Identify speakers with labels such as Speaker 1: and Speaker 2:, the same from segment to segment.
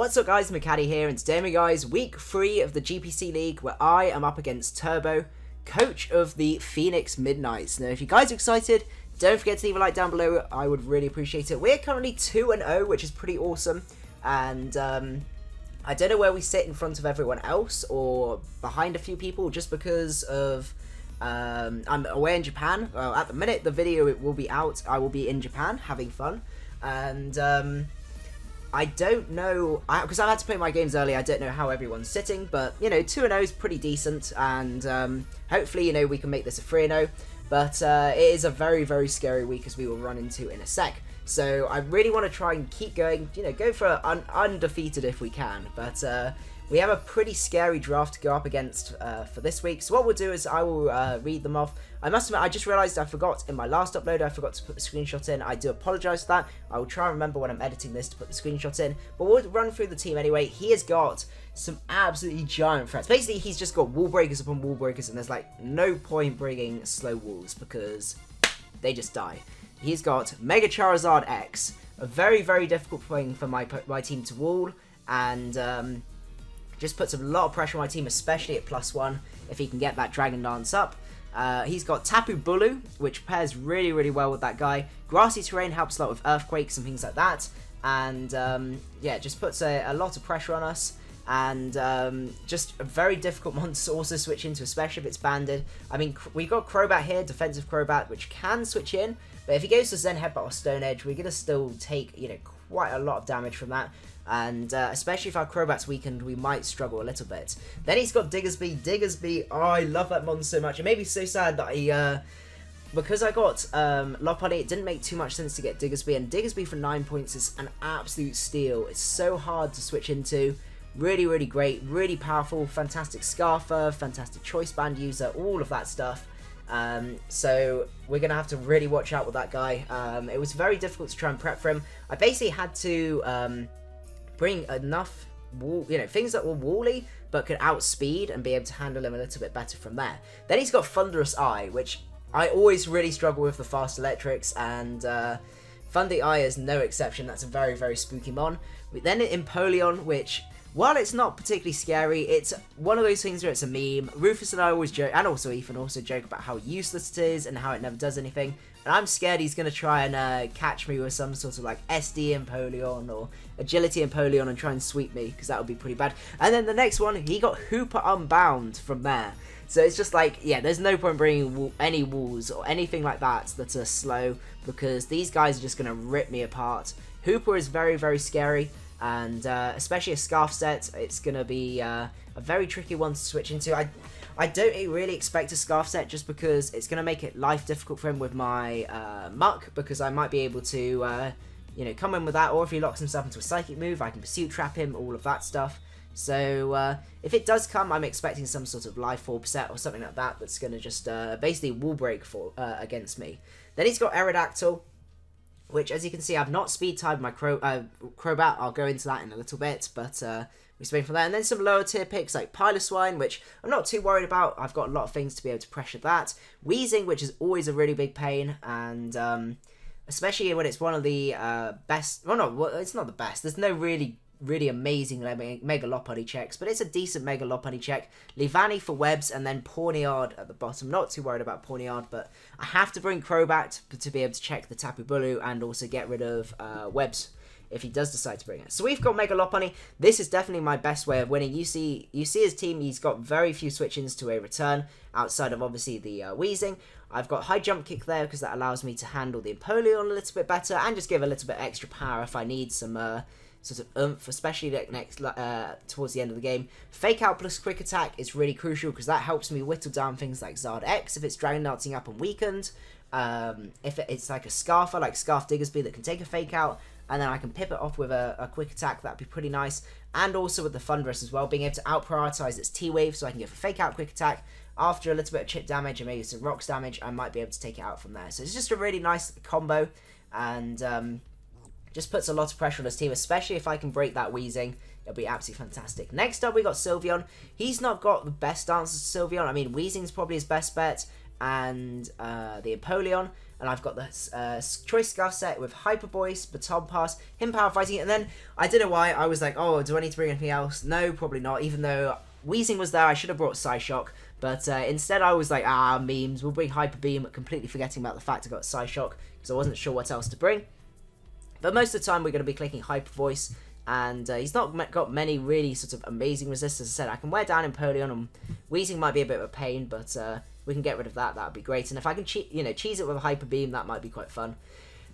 Speaker 1: What's up guys, macadii here, and today guys, week 3 of the GPC League, where I am up against Turbo, coach of the Pheonix Midnights. Now if you guys are excited, don't forget to leave a like down below, I would really appreciate it. We're currently 2-0, which is pretty awesome, and I don't know where we sit in front of everyone else, or behind a few people, just because of, I'm away in Japan. Well, at the minute the video will be out, I will be in Japan, having fun, and I don't know, because I had to play my games early, I don't know how everyone's sitting, but, you know, 2-0 is pretty decent, and hopefully, you know, we can make this a 3-0, but it is a very, very scary week, as we will run into in a sec. So I really want to try and keep going, you know, go for undefeated if we can, but we have a pretty scary draft to go up against for this week. So what we'll do is I will read them off. I must admit, I just realised I forgot in my last upload, I forgot to put the screenshot in. I do apologise for that. I will try and remember when I'm editing this to put the screenshot in. But we'll run through the team anyway. He has got some absolutely giant threats. Basically, he's just got wall breakers upon wall breakers, and there's like no point bringing slow walls because they just die. He's got Mega Charizard X, a very, very difficult thing for my team to wall, and just puts a lot of pressure on my team, especially at +1, if he can get that Dragon Dance up. He's got Tapu Bulu, which pairs really, really well with that guy. Grassy terrain helps a lot with earthquakes and things like that, and yeah, just puts a lot of pressure on us. And just a very difficult monster to also switch into, especially if it's banded. I mean, we've got Crobat here, defensive Crobat, which can switch in, but if he goes to Zen Headbutt or Stone Edge, we're going to still take, you know, quite a lot of damage from that. And especially if our Crobat's weakened, we might struggle a little bit. Then he's got Diggersby. Diggersby, oh, I love that monster so much. It made me so sad that he, because I got Lopunny, it didn't make too much sense to get Diggersby, and Diggersby for 9 points is an absolute steal. It's so hard to switch into. Really, really great, really powerful, fantastic Scarfer, fantastic Choice Band user, all of that stuff. So we're going to have to really watch out with that guy. It was very difficult to try and prep for him. I basically had to bring enough, you know, things that were wally, but could outspeed and be able to handle him a little bit better from there. Then he's got Thunderous Eye, which I always really struggle with the fast electrics, and Thundy Eye is no exception. That's a very, very spooky mon. Then Empoleon, which, while it's not particularly scary, it's one of those things where it's a meme. Rufus and I always joke, and also Ethan also joke about how useless it is and how it never does anything. And I'm scared he's going to try and catch me with some sort of like SD Empoleon or Agility Empoleon and try and sweep me, because that would be pretty bad. And then the next one, he got Hooper Unbound from there. So it's just like, yeah, there's no point bringing any walls or anything like that that are slow, because these guys are just going to rip me apart. Hooper is very, very scary. And especially a Scarf set, it's going to be a very tricky one to switch into. I don't really expect a Scarf set, just because it's going to make it life difficult for him with my Muck, because I might be able to, you know, come in with that, or if he locks himself into a Psychic move, I can Pursuit Trap him, all of that stuff. So if it does come, I'm expecting some sort of Life Orb set or something like that that's going to just basically wall break for against me. Then he's got Aerodactyl, which, as you can see, I've not speed-tied my Crobat. I'll go into that in a little bit, but we swing from that. And then some lower-tier picks like Piloswine, which I'm not too worried about. I've got a lot of things to be able to pressure that. Weezing, which is always a really big pain, and especially when it's one of the best... Well, no, it's not the best. There's no really amazing Mega Lopunny checks, but it's a decent Mega Lopunny check. Leavanny for webs, and then Pawniard at the bottom. Not too worried about Pawniard, but I have to bring Crobat to be able to check the Tapu Bulu and also get rid of webs if he does decide to bring it. So we've got Mega Lopunny. This is definitely my best way of winning. You see his team, he's got very few switch-ins to a return, outside of obviously the Weezing. I've got High Jump Kick there, because that allows me to handle the Empoleon a little bit better, and just give a little bit extra power if I need some sort of oomph, especially next towards the end of the game. Fake Out plus Quick Attack is really crucial, because that helps me whittle down things like Zard X if it's Dragon Dancing up and weakened. If it's like a Scarfer, like Scarf Diggersby, that can take a Fake Out, and then I can pip it off with a Quick Attack. That'd be pretty nice. And also with the Thunderous as well, being able to out-prioritize its T-Wave, so I can give a Fake Out Quick Attack. After a little bit of chip damage and maybe some rocks damage, I might be able to take it out from there. So it's just a really nice combo, and just puts a lot of pressure on his team, especially if I can break that Weezing. It'll be absolutely fantastic. Next up, we got Sylveon. He's not got the best answers to Sylveon. I mean, Weezing's probably his best bet, and the Empoleon. And I've got the Choice Scarf set with Hyper Voice, Baton Pass, him Power Fighting. And then, I don't know why, I was like, oh, do I need to bring anything else? No, probably not. Even though Weezing was there, I should have brought Psyshock. But instead I was like, memes, we'll bring Hyper Beam, completely forgetting about the fact I got Psyshock, because I wasn't sure what else to bring. But most of the time we're going to be clicking Hyper Voice, and he's not got many really sort of amazing resists. As I said, I can wear down Empoleon, and Weezing might be a bit of a pain, but we can get rid of that, that would be great. And if I can cheese it with a Hyper Beam, that might be quite fun.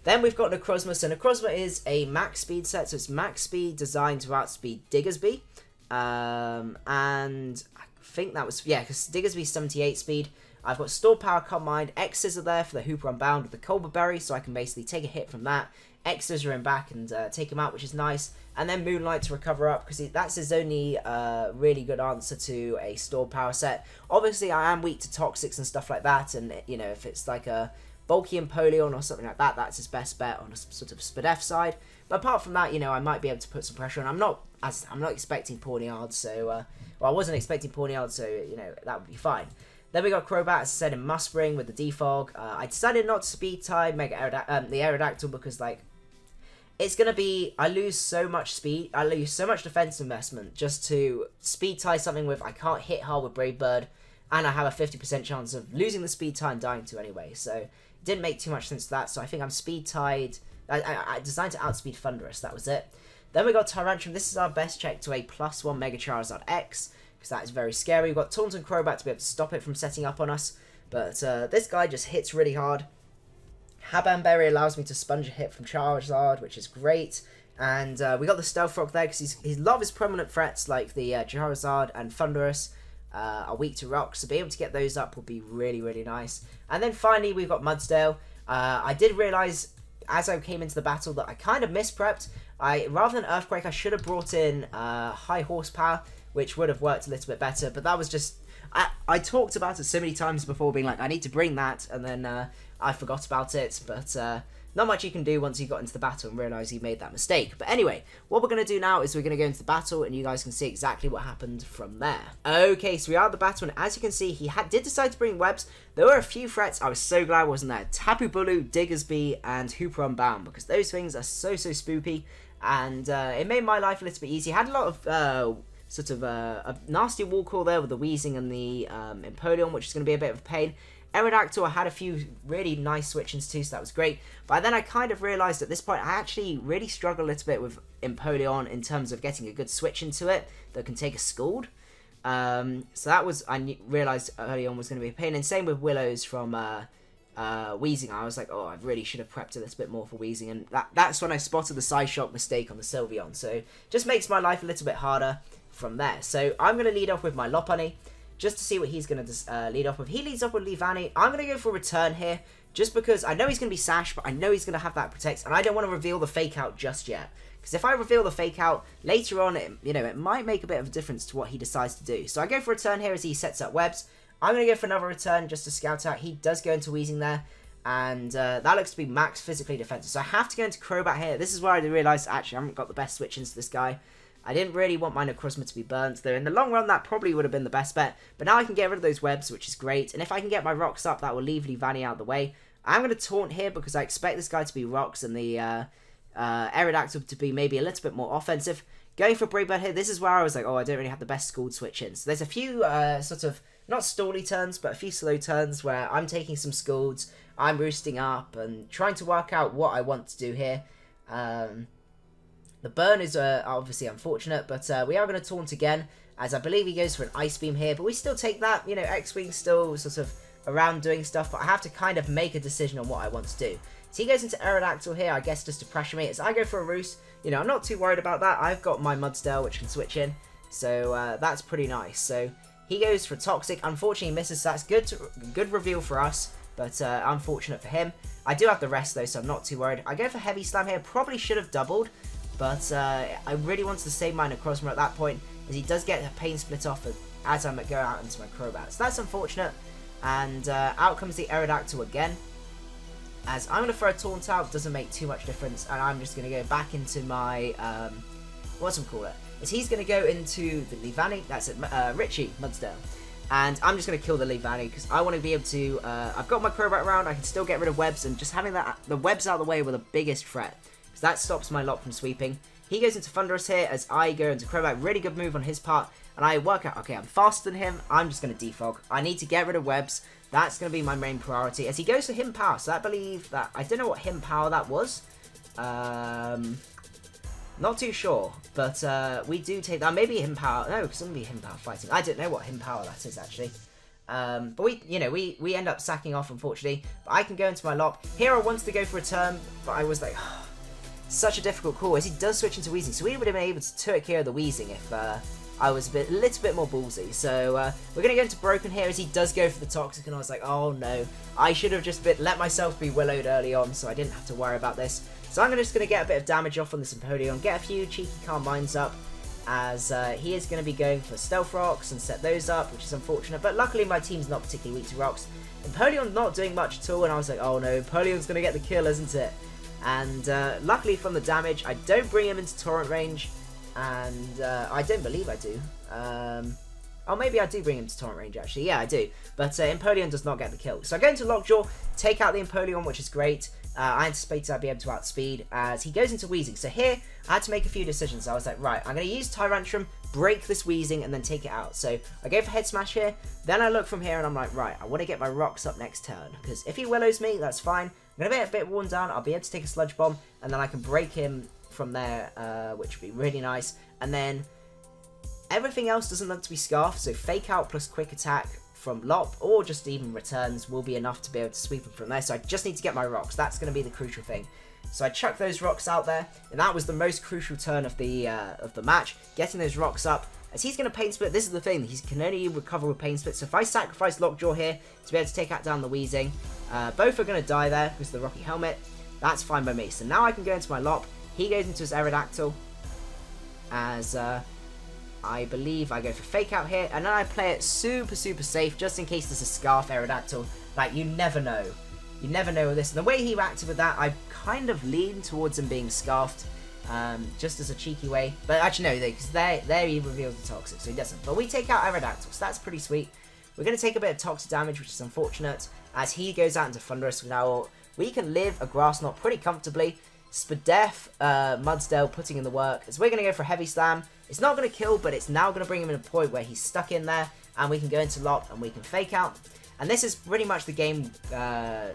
Speaker 1: Then we've got Necrozma. So Necrozma is a max speed set, so it's max speed designed to outspeed Diggersby. And I think that was, yeah, because Diggersby's 78 speed. I've got Store Power, Calm Mind, X's are there for the Hooper Unbound with the Colbur Berry, so I can basically take a hit from that. X's are in back and take him out, which is nice. And then Moonlight to recover up, because that's his only really good answer to a Store Power set. Obviously, I am weak to Toxics and stuff like that, and, you know, if it's like a bulky Empoleon or something like that, that's his best bet on a sort of Spadef side. But apart from that, you know, I might be able to put some pressure on. I'm not expecting Pawniard, so well, I wasn't expecting Pawniard, so you know that would be fine. Then we got Crobat, as I said, in Muspring with the Defog. I decided not to speed tie the Aerodactyl because like it's gonna be I lose so much speed, I lose so much defense investment just to speed tie something with I can't hit hard with Brave Bird, and I have a 50% chance of losing the speed tie and dying to anyway. So it didn't make too much sense to that. So I think I'm speed tied. I designed to outspeed Thundurus, that was it. Then we got Tyrantrum. This is our best check to a +1 Mega Charizard X, because that is very scary. We've got Taunt and Crobat to be able to stop it from setting up on us, but this guy just hits really hard. Haban Berry allows me to sponge a hit from Charizard, which is great. And we got the Stealth Rock there, because a lot of his prominent threats, like the Charizard and Thundurus, are weak to rocks, so being able to get those up would be really, really nice. And then finally, we've got Mudsdale. I did realise as I came into the battle that I kind of misprepped. Rather than Earthquake, I should have brought in High Horsepower, which would have worked a little bit better, but that was just... I talked about it so many times before, being like, I need to bring that, and then I forgot about it, but not much you can do once you got into the battle and realise you made that mistake. But anyway, what we're going to do now is we're going to go into the battle, and you guys can see exactly what happened from there. Okay, so we are at the battle, and as you can see, he did decide to bring webs. There were a few threats I was so glad I wasn't there. Tapu Bulu, Diggersby, and Hooper Unbound, because those things are so spoopy, and it made my life a little bit easy. Had a lot of sort of a nasty wall call there with the Weezing and the Empoleon, which is going to be a bit of a pain. Aerodactyl, I had a few really nice Switchins too, so that was great. But then I kind of realised at this point, I actually really struggle a little bit with Empoleon in terms of getting a good switch into it that can take a Scald. So that was, I realised early on was going to be a pain. And same with Willows from Weezing. I was like, oh, I really should have prepped a little bit more for Weezing. And that's when I spotted the Psyshock mistake on the Sylveon. So just makes my life a little bit harder from there. So I'm going to lead off with my Lopunny, just to see what he's going to lead off with. He leads off with Leavanny. I'm going to go for Return here, just because I know he's going to be Sash, but I know he's going to have that Protect, and I don't want to reveal the Fake Out just yet. Because if I reveal the Fake Out later on, it might make a bit of a difference to what he decides to do. So I go for Return here as he sets up webs. I'm going to go for another Return just to scout out. He does go into Weezing there, and that looks to be max physically defensive. So I have to go into Crobat here. This is where I realised, actually, I haven't got the best switch into this guy. I didn't really want my Necrozma to be burnt, though in the long run that probably would have been the best bet. But now I can get rid of those webs, which is great. And if I can get my rocks up, that will leave Leavanny out of the way. I'm going to taunt here because I expect this guy to be rocks and the Aerodactyl to be maybe a little bit more offensive. Going for Brave Bird here, this is where I was like, oh, I don't really have the best Scald switch in. So there's a few sort of, not stally turns, but a few slow turns where I'm taking some Scalds, I'm roosting up and trying to work out what I want to do here. The burn is obviously unfortunate, but we are going to taunt again, as I believe he goes for an Ice Beam here, but we still take that, you know, X-Wing still sort of around doing stuff, but I have to kind of make a decision on what I want to do. So he goes into Aerodactyl here, I guess just to pressure me, as I go for a Roost. You know, I'm not too worried about that. I've got my Mudsdale, which can switch in, so that's pretty nice. So he goes for Toxic, unfortunately he misses, so that's good reveal for us, but unfortunate for him. I do have the rest though, so I'm not too worried. I go for Heavy Slam here, probably should have doubled, but I really wanted to save my Necrozma at that point, as he does get a Pain Split off as I go out into my Crobat. So that's unfortunate, and out comes the Aerodactyl again. As I'm going to throw a Taunt out, doesn't make too much difference, and I'm just going to go back into my, as he's going to go into the Leavanny, that's it, Richie Mudsdale. And I'm just going to kill the lead value because I want to be able to... I've got my Crobat around, I can still get rid of webs, and just having the webs out of the way were the biggest threat. Because that stops my lot from sweeping. He goes into Thunderous here as I go into Crobat. Really good move on his part. And I work out, okay, I'm faster than him. I'm just going to defog. I need to get rid of webs. That's going to be my main priority. As he goes for Him Power. So I believe that... I don't know what Him Power that was. Not too sure, but we do take that. Maybe Him Power. No, because it wouldn't be Him Power fighting. I don't know what Him Power that is actually. But we end up sacking off, unfortunately. But I can go into my lock. Hero wants to go for a turn, but I was like, oh, such a difficult call as he does switch into Weezing. So we would have been able to Turk Hero the Weezing if I was a little bit more ballsy. So we're going to go into Broken here as he does go for the Toxic, and I was like, oh no. I should have just let myself be Willowed early on so I didn't have to worry about this. So I'm just going to get a bit of damage off on this Empoleon, get a few cheeky Calm Minds up, as he is going to be going for Stealth Rocks and set those up, which is unfortunate. But luckily my team's not particularly weak to rocks. Empoleon's not doing much at all, and I was like, oh no, Empoleon's going to get the kill, isn't it? And luckily from the damage, I don't bring him into Torrent range, and I don't believe I do. Oh, maybe I do bring him to Torrent range, actually. Yeah, I do. But Empoleon does not get the kill. So I go into Lockjaw, take out the Empoleon, which is great. I anticipated I'd be able to outspeed as he goes into Weezing. So here, I had to make a few decisions. I was like, right, I'm going to use Tyrantrum, break this Weezing, and then take it out. So I go for Head Smash here. Then I look from here, and I'm like, right, I want to get my rocks up next turn. Because if he Willows me, that's fine. I'm going to be a bit worn down. I'll be able to take a Sludge Bomb, and then I can break him from there, which would be really nice. And then everything else doesn't have to be Scarf. So Fake Out plus Quick Attack from Lop, or just even returns, will be enough to be able to sweep him from there. So I just need to get my rocks. That's going to be the crucial thing. So I chuck those rocks out there, and that was the most crucial turn of the match, getting those rocks up. As he's going to Pain Split, this is the thing, he can only recover with Pain Split. So if I sacrifice Lockjaw here to be able to take out down the Weezing, both are going to die there because of the Rocky Helmet. That's fine by me. So now I can go into my Lop. He goes into his Aerodactyl, as I believe I go for Fake Out here, and then I play it super safe, just in case there's a Scarf Aerodactyl. Like, you never know. You never know with this. And the way he reacted with that, I kind of leaned towards him being Scarfed, just as a cheeky way. But actually, no, because there he reveals the Toxic, so he doesn't. But we take out Aerodactyl, so that's pretty sweet. We're going to take a bit of Toxic damage, which is unfortunate, as he goes out into Thunderous. Now, we can live a Grass Knot pretty comfortably. Spadef, Mudsdale putting in the work, as we're going to go for Heavy Slam. It's not going to kill, but it's now going to bring him in a point where he's stuck in there, and we can go into Lop, and we can Fake Out. And this is pretty much the game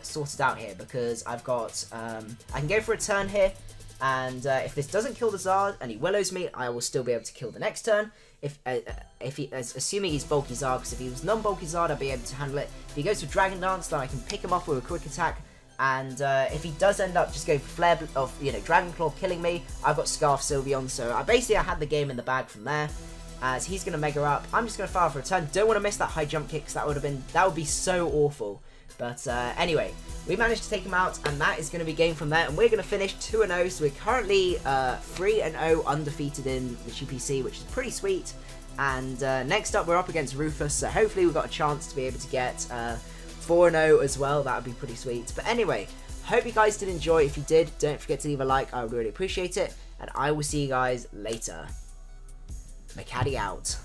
Speaker 1: sorted out here, because I've got, I can go for a turn here, and if this doesn't kill the Zard, and he Willows me, I will still be able to kill the next turn. If he, assuming he's Bulky Zard, because if he was non-Bulky Zard, I'd be able to handle it. If he goes for Dragon Dance, then I can pick him off with a Quick Attack. And if he does end up just going for Flare of, Dragon Claw killing me, I've got Scarf Sylveon, so I had the game in the bag from there. As he's gonna Mega Up, I'm just gonna fire for a turn. Don't want to miss that high jump kick, because that would be so awful. But anyway, we managed to take him out, and that is gonna be game from there. And we're gonna finish 2-0, so we're currently 3-0 undefeated in the GPC, which is pretty sweet. And next up, we're up against Rufus, so hopefully we've got a chance to be able to get 4-0 as well. That would be pretty sweet. But anyway, hope you guys did enjoy. If you did, don't forget to leave a like. I would really appreciate it. And I will see you guys later. macadii out.